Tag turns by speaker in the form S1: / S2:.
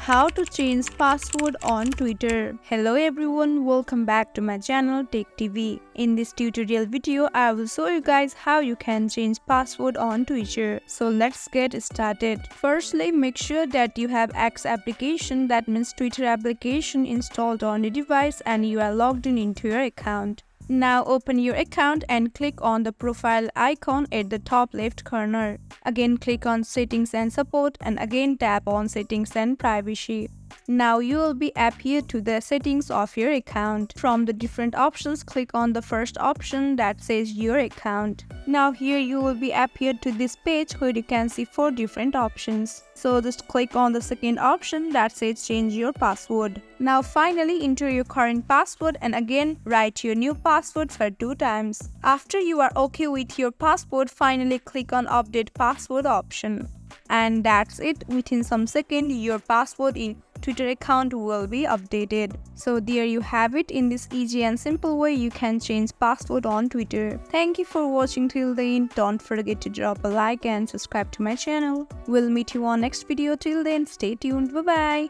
S1: How to change password on Twitter. Hello everyone, welcome back to my channel Tech TV. In this tutorial video, I will show you guys how you can change password on Twitter. So let's get started. Firstly, make sure that you have X application, that means Twitter application, installed on the device and you are logged in into your account. Now open your account and click on the profile icon at the top left corner. Again click on settings and support and again tap on settings and privacy. Now you will be appear to the settings of your account. From the different options, click on the first option that says your account. Now here you will be appeared to this page where you can see 4 different options. So just click on the second option that says change your password. Now finally enter your current password and again write your new password for 2 times. After you are okay with your password, finally click on update password option. And that's it. Within some seconds your password in Twitter account will be updated. So there you have it. In this easy and simple way you can change password on Twitter. Thank you for watching till the end. Don't forget to drop a like and subscribe to my channel. We'll meet you on next video. Till then, stay tuned. Bye bye.